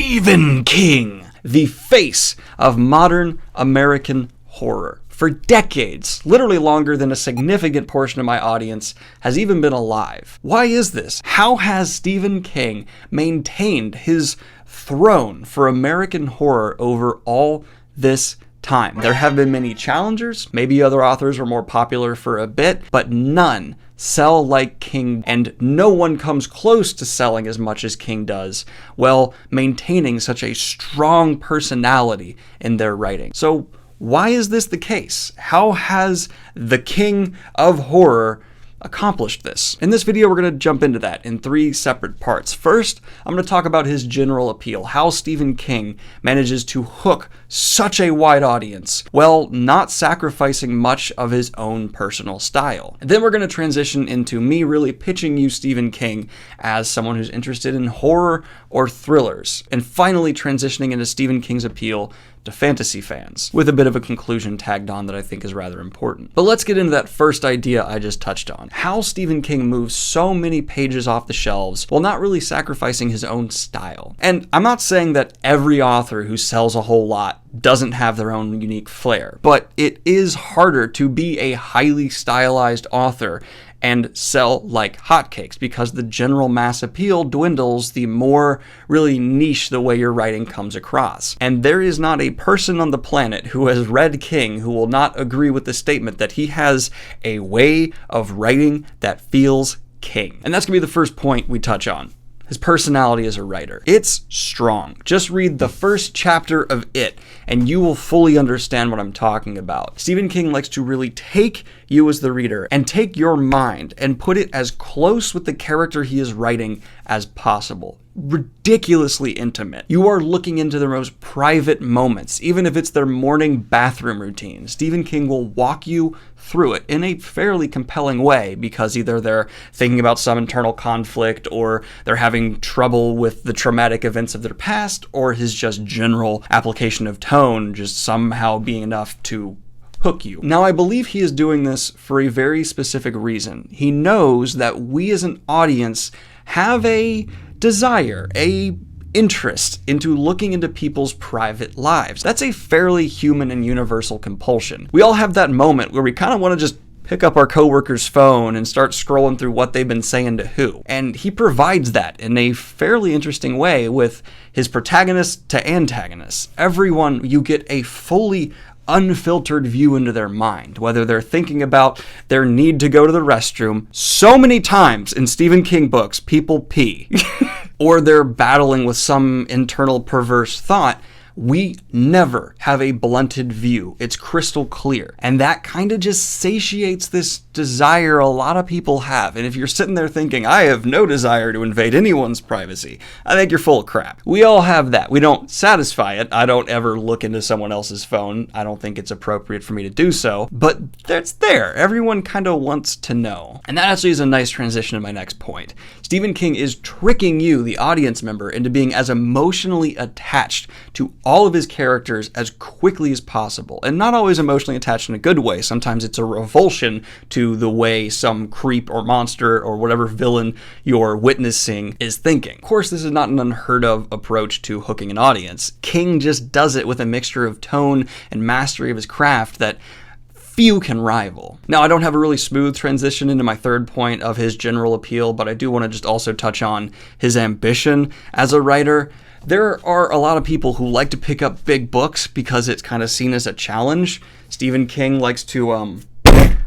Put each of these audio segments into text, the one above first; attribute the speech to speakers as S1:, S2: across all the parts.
S1: Stephen King, the face of modern American horror. For decades, literally longer than a significant portion of my audience has even been alive. Why is this? How has Stephen King maintained his throne for American horror over all this time? There have been many challengers, maybe other authors were more popular for a bit, but none sell like King, and no one comes close to selling as much as King does, while maintaining such a strong personality in their writing. So why is this the case? How has the king of horror accomplished this? In this video, we're going to jump into that in 3 separate parts. First, I'm going to talk about his general appeal, how Stephen King manages to hook such a wide audience while not sacrificing much of his own personal style. And then we're going to transition into me really pitching you Stephen King as someone who's interested in horror or thrillers, and finally transitioning into Stephen King's appeal to fantasy fans, with a bit of a conclusion tagged on that I think is rather important. But let's get into that first idea I just touched on. How Stephen King moves so many pages off the shelves while not really sacrificing his own style. And I'm not saying that every author who sells a whole lot doesn't have their own unique flair, but it is harder to be a highly stylized author and sell like hotcakes because the general mass appeal dwindles the more really niche the way your writing comes across. And there is not a person on the planet who has read King who will not agree with the statement that he has a way of writing that feels King. And that's gonna be the first point we touch on. His personality as a writer. It's strong. Just read the first chapter of it and you will fully understand what I'm talking about. Stephen King likes to really take you as the reader and take your mind and put it as close with the character he is writing as possible. Ridiculously intimate. You are looking into their most private moments, even if it's their morning bathroom routine. Stephen King will walk you through it in a fairly compelling way because either they're thinking about some internal conflict or they're having trouble with the traumatic events of their past, or his just general application of tone just somehow being enough to hook you. Now, I believe he is doing this for a very specific reason. He knows that we as an audience have a desire, a interest into looking into people's private lives. That's a fairly human and universal compulsion. We all have that moment where we kind of want to just pick up our coworker's phone and start scrolling through what they've been saying to who. And he provides that in a fairly interesting way with his protagonist to antagonist. Everyone, you get a fully unfiltered view into their mind, whether they're thinking about their need to go to the restroom. So many times in Stephen King books, people pee, or they're battling with some internal perverse thought. We never have a blunted view. It's crystal clear. And that kind of just satiates this desire a lot of people have. And if you're sitting there thinking, I have no desire to invade anyone's privacy, I think you're full of crap. We all have that. We don't satisfy it. I don't ever look into someone else's phone. I don't think it's appropriate for me to do so. But it's there. Everyone kind of wants to know. And that actually is a nice transition to my next point. Stephen King is tricking you, the audience member, into being as emotionally attached to all of his characters as quickly as possible. And not always emotionally attached in a good way. Sometimes it's a revulsion to the way some creep or monster or whatever villain you're witnessing is thinking. Of course, this is not an unheard of approach to hooking an audience. King just does it with a mixture of tone and mastery of his craft that few can rival. Now, I don't have a really smooth transition into my third point of his general appeal, but I do want to just also touch on his ambition as a writer. There are a lot of people who like to pick up big books because it's kind of seen as a challenge. Stephen King likes to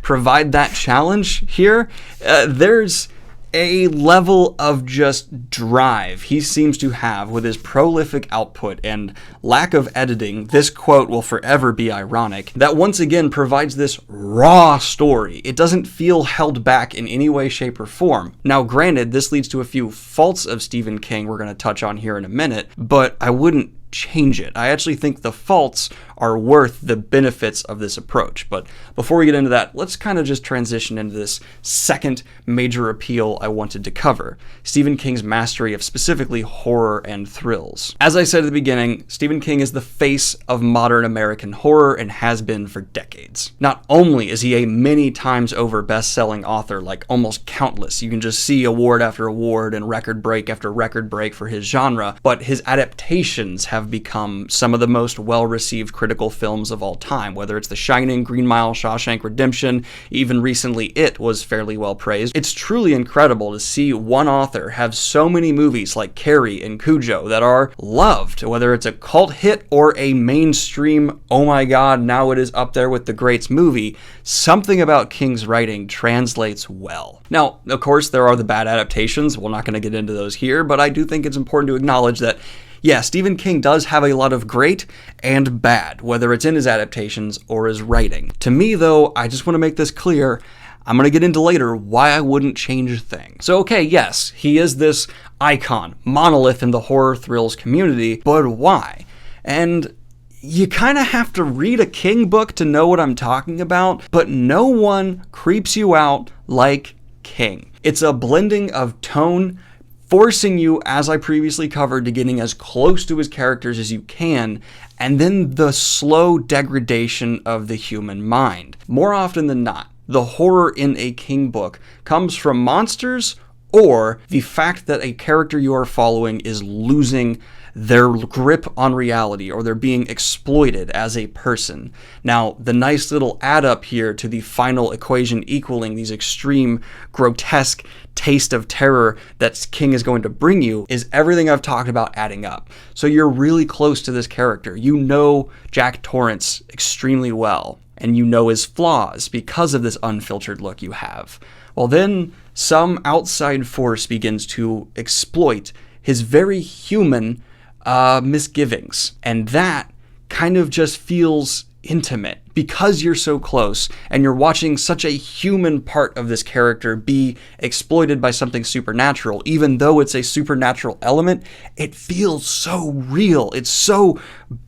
S1: provide that challenge here. There's a level of just drive he seems to have with his prolific output and lack of editing. This quote will forever be ironic, that once again provides this raw story. It doesn't feel held back in any way, shape, or form. Now, granted, this leads to a few faults of Stephen King we're going to touch on here in a minute, but I wouldn't change it. I actually think the faults are worth the benefits of this approach. But before we get into that, let's kind of just transition into this second major appeal I wanted to cover, Stephen King's mastery of specifically horror and thrills. As I said at the beginning, Stephen King is the face of modern American horror and has been for decades. Not only is he a many times over best-selling author, like almost countless, you can just see award after award and record break after record break for his genre, but his adaptations have become some of the most well-received critical films of all time, whether it's The Shining, Green Mile, Shawshank Redemption, even recently It was fairly well praised. It's truly incredible to see one author have so many movies like Carrie and Cujo that are loved, whether it's a cult hit or a mainstream, oh my god, now it is up there with the greats movie. Something about King's writing translates well. Now, of course, there are the bad adaptations. We're not going to get into those here, but I do think it's important to acknowledge that yeah, Stephen King does have a lot of great and bad, whether it's in his adaptations or his writing. To me, though, I just want to make this clear. I'm going to get into later why I wouldn't change a thing. So, okay, yes, he is this icon, monolith in the horror thrills community, but why? And you kind of have to read a King book to know what I'm talking about, but no one creeps you out like King. It's a blending of tone, forcing you, as I previously covered, to getting as close to his characters as you can, and then the slow degradation of the human mind. More often than not, the horror in a King book comes from monsters or the fact that a character you are following is losing their grip on reality, or they're being exploited as a person. Now, the nice little add up here to the final equation equaling these extreme, grotesque taste of terror that King is going to bring you is everything I've talked about adding up. So you're really close to this character. You know Jack Torrance extremely well, and you know his flaws because of this unfiltered look you have. Well, then some outside force begins to exploit his very human misgivings, and that kind of just feels intimate because you're so close and you're watching such a human part of this character be exploited by something supernatural. Even though it's a supernatural element, it feels so real. It's so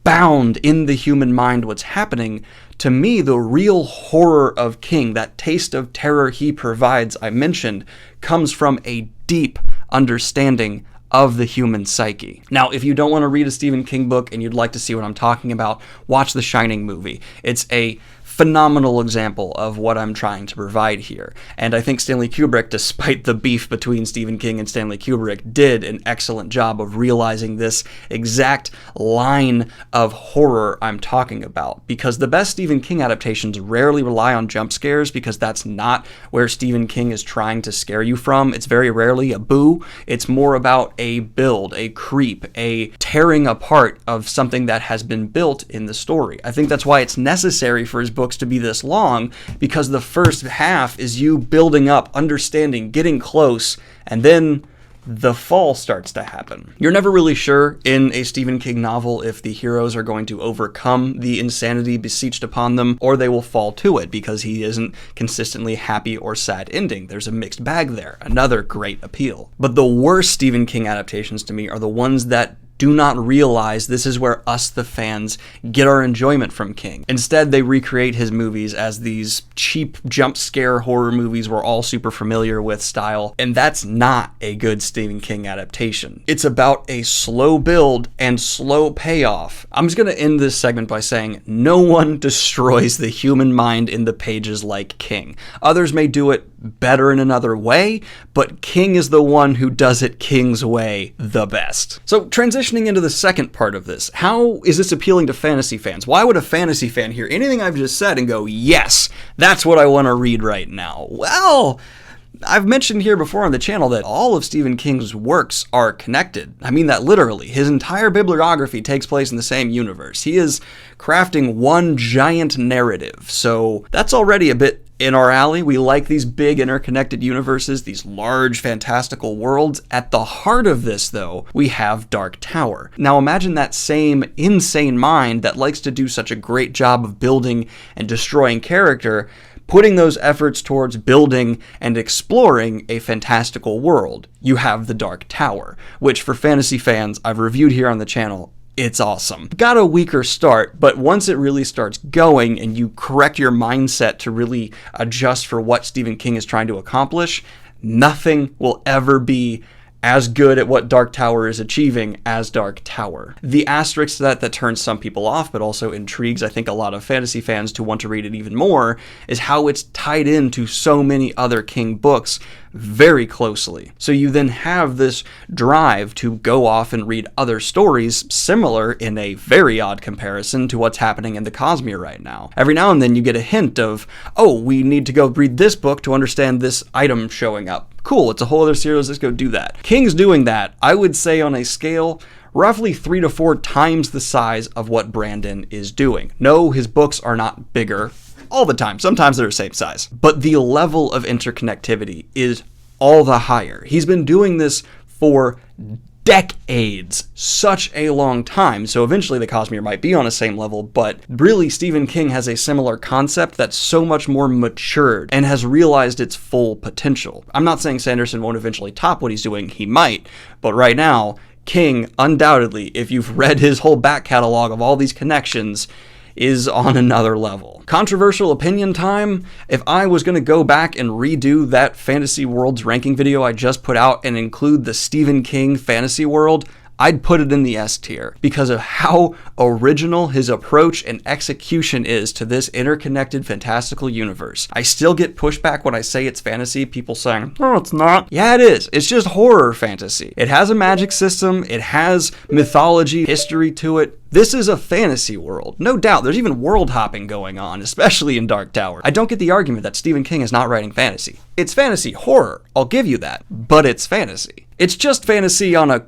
S1: bound in the human mind what's happening. To me, the real horror of King, that taste of terror he provides, I mentioned, comes from a deep understanding of the human psyche. Now, if you don't want to read a Stephen King book and you'd like to see what I'm talking about, watch the Shining movie. It's a phenomenal example of what I'm trying to provide here. And I think Stanley Kubrick, despite the beef between Stephen King and Stanley Kubrick, did an excellent job of realizing this exact line of horror I'm talking about. Because the best Stephen King adaptations rarely rely on jump scares, because that's not where Stephen King is trying to scare you from. It's very rarely a boo. It's more about a build, a creep, a tearing apart of something that has been built in the story. I think that's why it's necessary for his books to be this long, because the first half is you building up, understanding, getting close, and then the fall starts to happen. You're never really sure in a Stephen King novel if the heroes are going to overcome the insanity beseeched upon them, or they will fall to it because he isn't consistently happy or sad ending. There's a mixed bag there. Another great appeal. But the worst Stephen King adaptations to me are the ones that do not realize this is where us, the fans, get our enjoyment from King. Instead, they recreate his movies as these cheap jump scare horror movies we're all super familiar with style, and that's not a good Stephen King adaptation. It's about a slow build and slow payoff. I'm just going to end this segment by saying no one destroys the human mind in the pages like King. Others may do it better in another way, but King is the one who does it King's way the best. So transitioning into the second part of this, how is this appealing to fantasy fans? Why would a fantasy fan hear anything I've just said and go, yes, that's what I want to read right now? Well, I've mentioned here before on the channel that all of Stephen King's works are connected. I mean that literally. His entire bibliography takes place in the same universe. He is crafting one giant narrative, so that's already a bit in our alley. We like these big interconnected universes, these large fantastical worlds. At the heart of this, though, we have Dark Tower. Now imagine that same insane mind that likes to do such a great job of building and destroying character, putting those efforts towards building and exploring a fantastical world. You have the Dark Tower, which for fantasy fans I've reviewed here on the channel it's awesome. Got a weaker start, but once it really starts going and you correct your mindset to really adjust for what Stephen King is trying to accomplish, nothing will ever be as good at what Dark Tower is achieving as Dark Tower. The asterisk to that turns some people off, but also intrigues, I think, a lot of fantasy fans to want to read it even more, is how it's tied into so many other King books very closely. So you then have this drive to go off and read other stories similar in a very odd comparison to what's happening in the Cosmere right now. Every now and then you get a hint of, oh, we need to go read this book to understand this item showing up. Cool, it's a whole other series, let's go do that. King's doing that, I would say, on a scale roughly 3 to 4 times the size of what Brandon is doing. No, his books are not bigger all the time. Sometimes they're the same size. But the level of interconnectivity is all the higher. He's been doing this for decades, such a long time. So eventually the Cosmere might be on the same level, but really Stephen King has a similar concept that's so much more matured and has realized its full potential. I'm not saying Sanderson won't eventually top what he's doing. He might, but right now, King, undoubtedly, if you've read his whole back catalog of all these connections, is on another level. Controversial opinion time. If I was going to go back and redo that Fantasy Worlds ranking video I just put out and include the Stephen King Fantasy World, I'd put it in the S tier because of how original his approach and execution is to this interconnected fantastical universe. I still get pushback when I say it's fantasy, people saying, oh, it's not. Yeah, it is. It's just horror fantasy. It has a magic system, it has mythology, history to it. This is a fantasy world. No doubt, there's even world hopping going on, especially in Dark Tower. I don't get the argument that Stephen King is not writing fantasy. It's fantasy horror, I'll give you that, but it's fantasy. It's just fantasy on a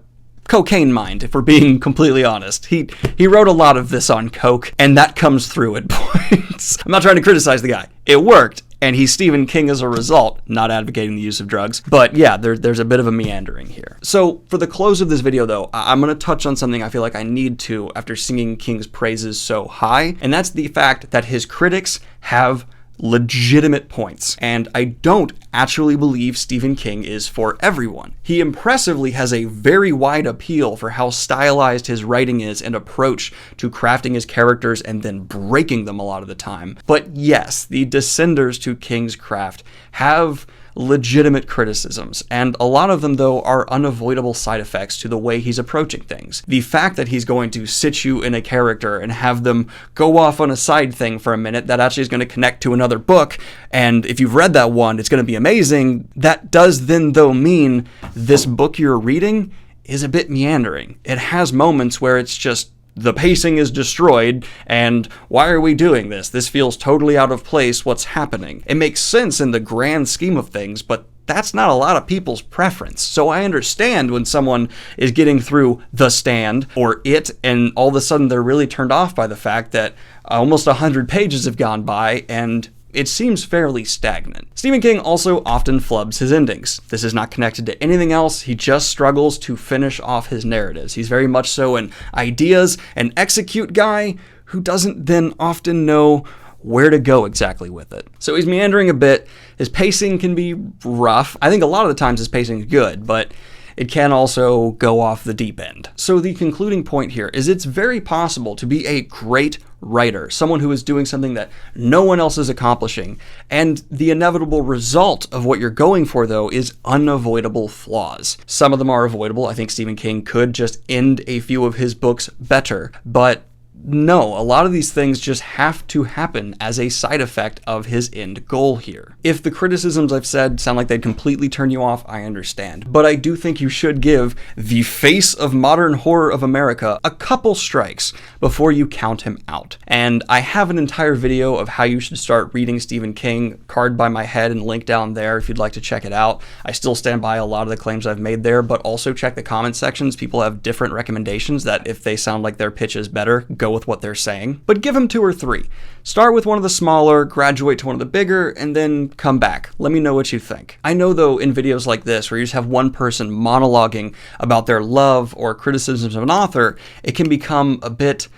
S1: cocaine mind, if we're being completely honest. He wrote a lot of this on coke, and that comes through at points. I'm not trying to criticize the guy. It worked, and he's Stephen King as a result, not advocating the use of drugs. But yeah, there's a bit of a meandering here. So for the close of this video, though, I'm going to touch on something I feel like I need to after singing King's praises so high, and that's the fact that his critics have legitimate points, and I don't actually believe Stephen King is for everyone. He impressively has a very wide appeal for how stylized his writing is and approach to crafting his characters and then breaking them a lot of the time. But yes, the descenders to King's craft have legitimate criticisms, and a lot of them, though, are unavoidable side effects to the way he's approaching things. The fact that he's going to sit you in a character and have them go off on a side thing for a minute that actually is going to connect to another book, and if you've read that one, it's going to be amazing, that does then, though, mean this book you're reading is a bit meandering. It has moments where it's just the pacing is destroyed, and why are we doing this? This feels totally out of place. What's happening? It makes sense in the grand scheme of things, but that's not a lot of people's preference. So I understand when someone is getting through The Stand or It, and all of a sudden they're really turned off by the fact that almost 100 pages have gone by, and it seems fairly stagnant. Stephen King also often flubs his endings. This is not connected to anything else, he just struggles to finish off his narratives. He's very much so an ideas and execute guy who doesn't then often know where to go exactly with it. So he's meandering a bit, his pacing can be rough. I think a lot of the times his pacing is good, but it can also go off the deep end. So the concluding point here is it's very possible to be a great writer, someone who is doing something that no one else is accomplishing, and the inevitable result of what you're going for, though, is unavoidable flaws. Some of them are avoidable. I think Stephen King could just end a few of his books better, but no, a lot of these things just have to happen as a side effect of his end goal here. If the criticisms I've said sound like they'd completely turn you off, I understand. But I do think you should give the face of modern horror of America a couple strikes before you count him out. And I have an entire video of how you should start reading Stephen King, card by my head and link down there if you'd like to check it out. I still stand by a lot of the claims I've made there, but also check the comment sections. People have different recommendations that if they sound like their pitch is better, go with what they're saying, but give them 2 or 3. Start with one of the smaller, graduate to one of the bigger, and then come back. Let me know what you think. I know, though, in videos like this, where you just have one person monologuing about their love or criticisms of an author, it can become a bit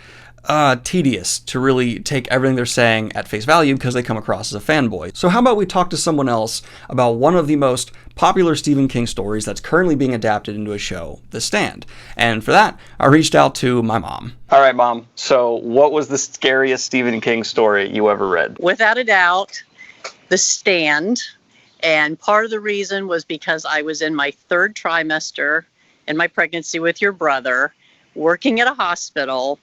S1: tedious to really take everything they're saying at face value because they come across as a fanboy. So how about we talk to someone else about one of the most popular Stephen King stories that's currently being adapted into a show, The Stand. And for that, I reached out to my mom. All right, Mom. So what was the scariest Stephen King story you ever read?
S2: Without a doubt, The Stand. And part of the reason was because I was in my 3rd trimester in my pregnancy with your brother, working at a hospital,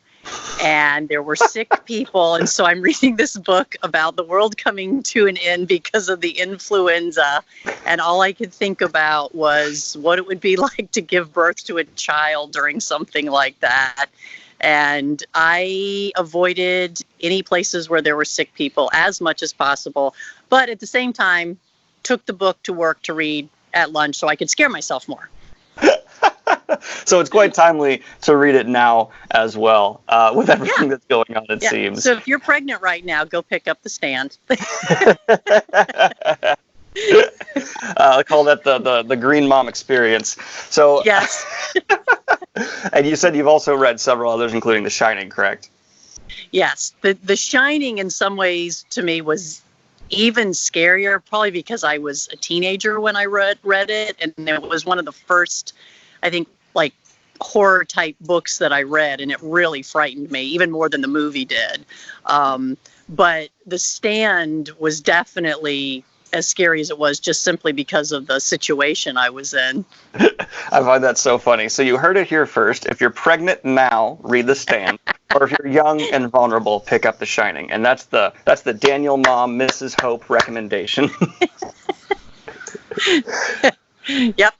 S2: and there were sick people. And so I'm reading this book about the world coming to an end because of the influenza. And all I could think about was what it would be like to give birth to a child during something like that. And I avoided any places where there were sick people as much as possible. But at the same time, took the book to work to read at lunch so I could scare myself more.
S1: So it's quite timely to read it now as well, with everything that's going on, it seems.
S2: So if you're pregnant right now, go pick up The Stand.
S1: I call that the Greene mom experience. So
S2: yes.
S1: And you said you've also read several others, including The Shining, correct?
S2: Yes. The Shining, in some ways, to me, was even scarier, probably because I was a teenager when I read it, and it was one of the first, I think, like horror type books that I read, and it really frightened me even more than the movie did. But The Stand was definitely as scary as it was, just simply because of the situation I was in.
S1: I find that so funny. So you heard it here first. If you're pregnant now, read The Stand. Or if you're young and vulnerable, pick up The Shining. And that's the Daniel Mom, Mrs. Hope recommendation.
S2: Yep.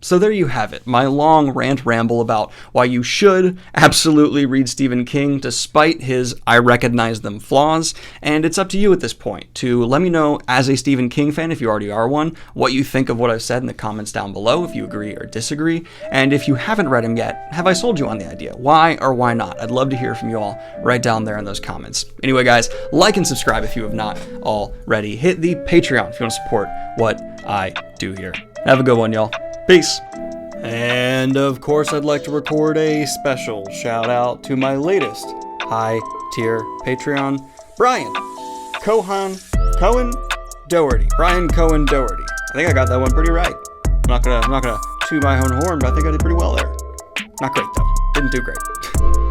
S1: So there you have it, my long rant ramble about why you should absolutely read Stephen King despite his I recognize them flaws, and it's up to you at this point to let me know, as a Stephen King fan, if you already are one, what you think of what I've said in the comments down below, if you agree or disagree, and if you haven't read him yet, have I sold you on the idea? Why or why not? I'd love to hear from you all right down there in those comments. Anyway guys, like and subscribe if you have not already. Hit the Patreon if you want to support what I do here. Have a good one, y'all. Peace. And of course, I'd like to record a special shout out to my latest high tier Patreon, Brian Cohen Doherty. Brian Cohen Doherty. I think I got that one pretty right. I'm not gonna toot my own horn, but I think I did pretty well there. Not great though. Didn't do great.